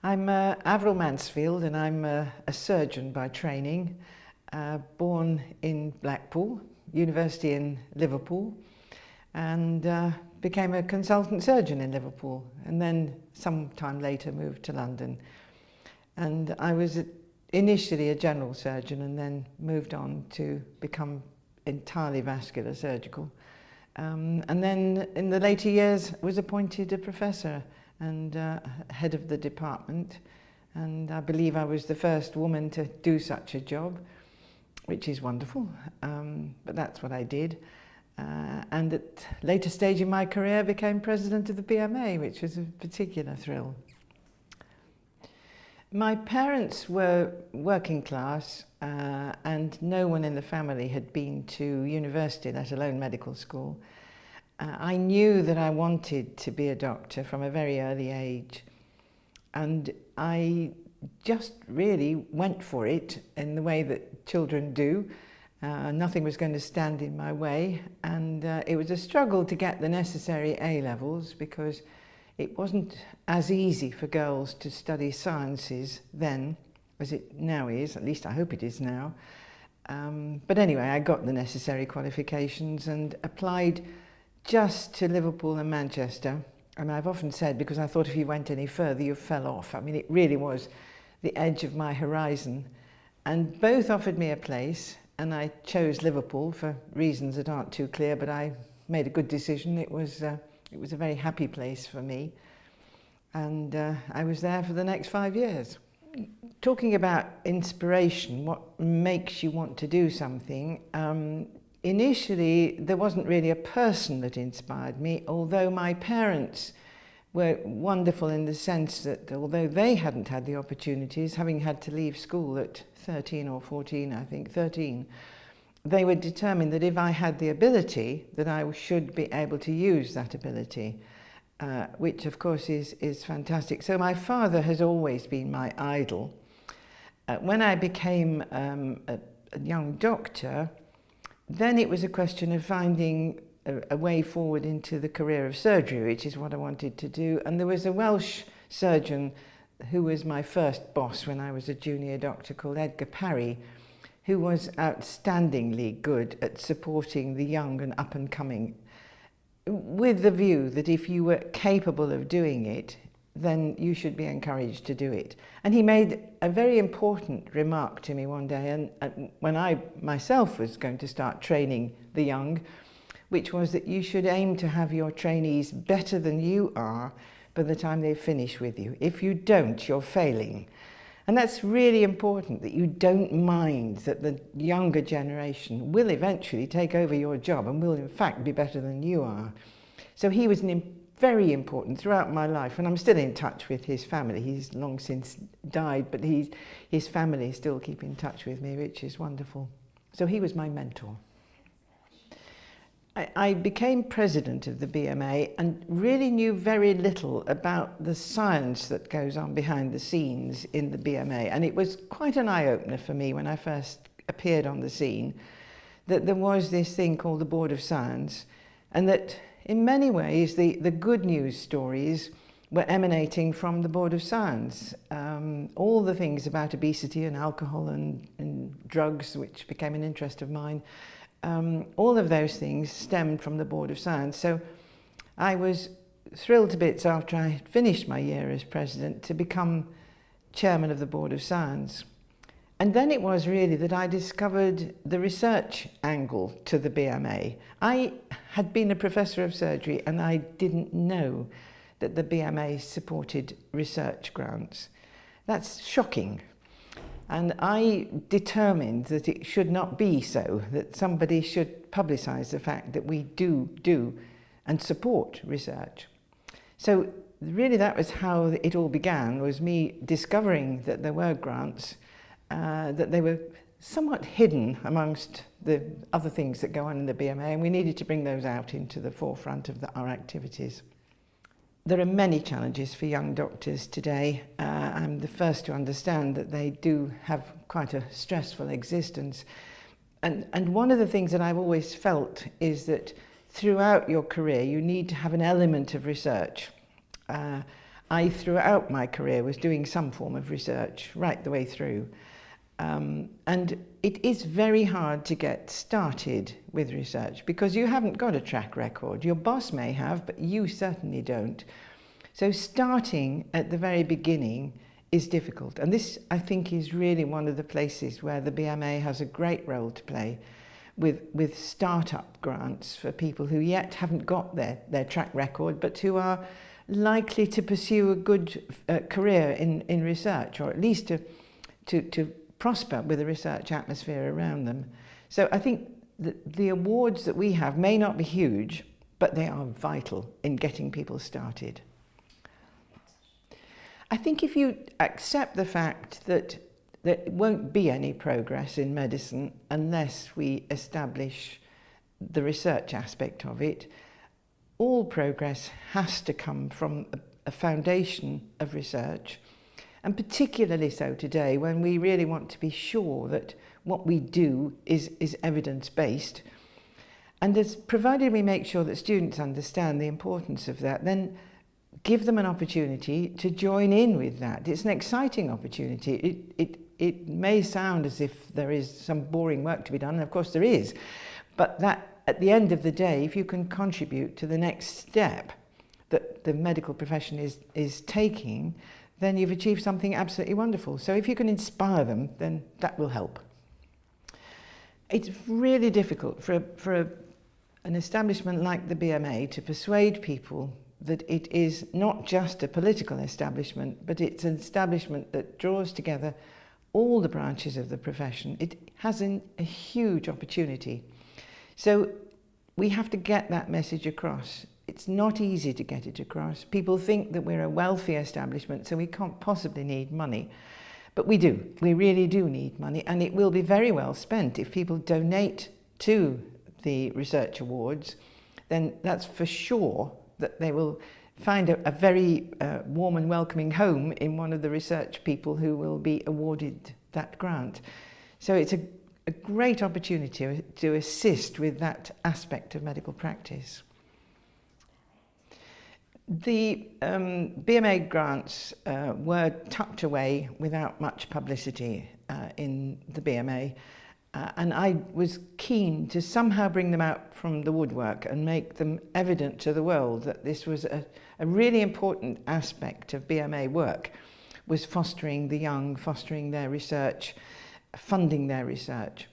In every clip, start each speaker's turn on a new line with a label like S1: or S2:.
S1: I'm Averil Mansfield, and I'm a surgeon by training, born in Blackpool, university in Liverpool, and became a consultant surgeon in Liverpool, and then some time later moved to London. And I was initially a general surgeon and then moved on to become entirely vascular surgical. And then in the later years was appointed a professor and head of the department, and I believe I was the first woman to do such a job, which is wonderful, but that's what I did. And at a later stage in my career became president of the BMA, which was a particular thrill. My parents were working class, and no one in the family had been to university, let alone medical school. I knew that I wanted to be a doctor from a very early age, and I just really went for it in the way that children do. Nothing was going to stand in my way, and it was a struggle to get the necessary A levels, because it wasn't as easy for girls to study sciences then as it now is. At least I hope it is now. But anyway, I got the necessary qualifications and applied just to Liverpool and Manchester. And I've often said, because I thought if you went any further you fell off. I mean, it really was the edge of my horizon. And both offered me a place, and I chose Liverpool for reasons that aren't too clear, but I made a good decision. It was a very happy place for me, and I was there for the next 5 years. Talking about inspiration, what makes you want to do something, initially there wasn't really a person that inspired me, although my parents were wonderful in the sense that although they hadn't had the opportunities, having had to leave school at 13 or 14, I think 13, they were determined that if I had the ability, that I should be able to use that ability, which of course is fantastic. So my father has always been my idol. When I became a young doctor, then it was a question of finding a way forward into the career of surgery, which is what I wanted to do. And there was a Welsh surgeon who was my first boss when I was a junior doctor, called Edgar Parry, who was outstandingly good at supporting the young and up-and-coming, with the view that if you were capable of doing it, then you should be encouraged to do it. And he made a very important remark to me one day, and when I myself was going to start training the young, which was that you should aim to have your trainees better than you are by the time they finish with you. If you don't, you're failing. And that's really important, that you don't mind that the younger generation will eventually take over your job and will in fact be better than you are. So he was very important throughout my life, and I'm still in touch with his family. He's long since died, but his family still keep in touch with me, which is wonderful. So he was my mentor. I became president of the BMA and really knew very little about the science that goes on behind the scenes in the BMA. And it was quite an eye-opener for me when I first appeared on the scene, that there was this thing called the Board of Science, and that in many ways the good news stories were emanating from the Board of Science. All the things about obesity and alcohol and drugs, which became an interest of mine, all of those things stemmed from the Board of Science. So I was thrilled to bits after I finished my year as president to become chairman of the Board of Science. And then it was really that I discovered the research angle to the BMA. I had been a professor of surgery and I didn't know that the BMA supported research grants. That's shocking. And I determined that it should not be so, that somebody should publicise the fact that we do and support research. So really that was how it all began, was me discovering that there were grants, that they were somewhat hidden amongst the other things that go on in the BMA, and we needed to bring those out into the forefront of our activities. There are many challenges for young doctors today. I'm the first to understand that they do have quite a stressful existence. And one of the things that I've always felt is that throughout your career you need to have an element of research. I, throughout my career, was doing some form of research right the way through. And it is very hard to get started with research because you haven't got a track record. Your boss may have, but you certainly don't. So starting at the very beginning is difficult. And this, I think, is really one of the places where the BMA has a great role to play with start-up grants for people who yet haven't got their track record, but who are likely to pursue a good career in research, or at least to prosper with a research atmosphere around them. So I think the awards that we have may not be huge, but they are vital in getting people started. I think if you accept the fact that there won't be any progress in medicine unless we establish the research aspect of it, all progress has to come from a foundation of research, and particularly so today when we really want to be sure that what we do is evidence-based. And provided we make sure that students understand the importance of that, then give them an opportunity to join in with that. It's an exciting opportunity. It may sound as if there is some boring work to be done, and of course there is, but that at the end of the day, if you can contribute to the next step that the medical profession is taking, then you've achieved something absolutely wonderful. So if you can inspire them, then that will help. It's really difficult for an establishment like the BMA to persuade people that it is not just a political establishment, but it's an establishment that draws together all the branches of the profession. It has a huge opportunity. So we have to get that message across. It's not easy to get it across. People think that we're a wealthy establishment, so we can't possibly need money. But we do. We really do need money, and it will be very well spent. If people donate to the research awards, then that's for sure that they will find a very warm and welcoming home in one of the research people who will be awarded that grant. So it's a great opportunity to assist with that aspect of medical practice. The BMA grants were tucked away without much publicity in the BMA, and I was keen to somehow bring them out from the woodwork and make them evident to the world that this was a really important aspect of BMA work, was fostering the young, fostering their research, funding their research.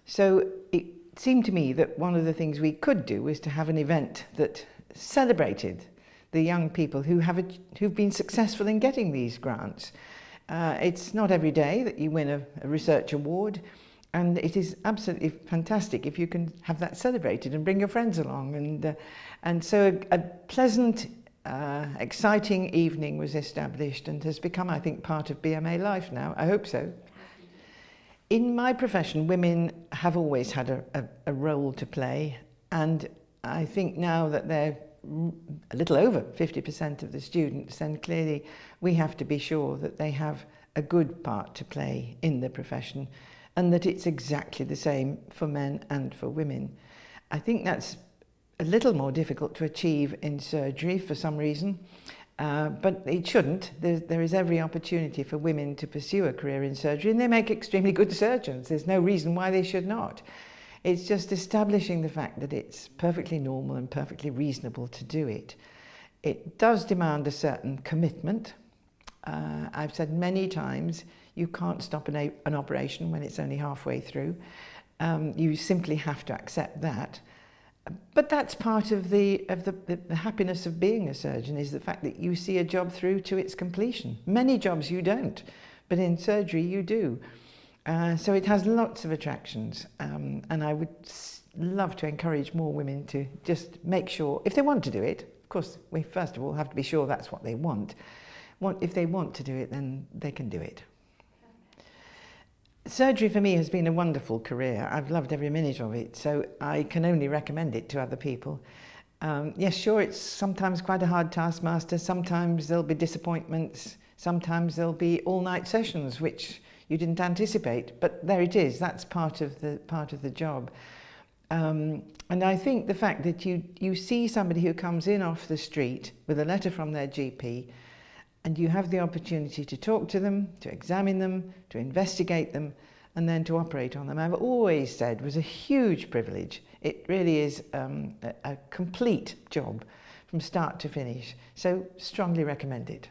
S1: So it seemed to me that one of the things we could do was to have an event that celebrated the young people who've been successful in getting these grants. It's not every day that you win a research award, and it is absolutely fantastic if you can have that celebrated and bring your friends along. And so a pleasant, exciting evening was established and has become, I think, part of BMA life now. I hope so. In my profession, women have always had a role to play, and I think now that they're a little over 50% of the students, then clearly we have to be sure that they have a good part to play in the profession, and that it's exactly the same for men and for women. I think that's a little more difficult to achieve in surgery for some reason, but it shouldn't. There is every opportunity for women to pursue a career in surgery, and they make extremely good surgeons. There's no reason why they should not. It's just establishing the fact that it's perfectly normal and perfectly reasonable to do it. It does demand a certain commitment. I've said many times, you can't stop an operation when it's only halfway through. You simply have to accept that. But that's part of the happiness of being a surgeon, is the fact that you see a job through to its completion. Many jobs you don't, but in surgery you do. So it has lots of attractions, and I would love to encourage more women to just make sure, if they want to do it, of course, we first of all have to be sure that's what they want. If they want to do it, then they can do it. Surgery for me has been a wonderful career. I've loved every minute of it, so I can only recommend it to other people. Yes, sure, it's sometimes quite a hard taskmaster. Sometimes there'll be disappointments. Sometimes there'll be all-night sessions, which you didn't anticipate, but there it is. That's part of the job. And I think the fact that you see somebody who comes in off the street with a letter from their GP, and you have the opportunity to talk to them, to examine them, to investigate them, and then to operate on them. I've always said was a huge privilege. It really is a complete job from start to finish. So strongly recommended.